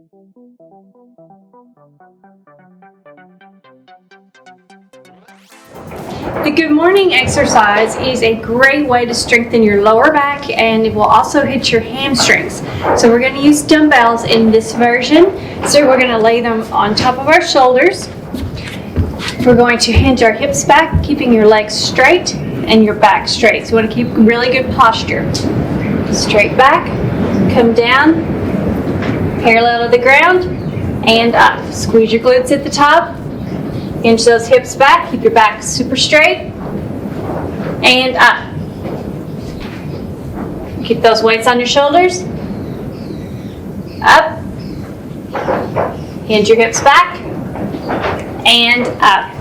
The good morning exercise is a great way to strengthen your lower back, and it will also hit your hamstrings. So we're going to use dumbbells in this version. So we're going to lay them on top of our shoulders. We're going to hinge our hips back, keeping your legs straight and your back straight. So you want to keep really good posture. Straight back, come down, parallel to the ground, and up. Squeeze your glutes at the top. Hinge those hips back, keep your back super straight, and up. Keep those weights on your shoulders. Up. Hinge your hips back, and up.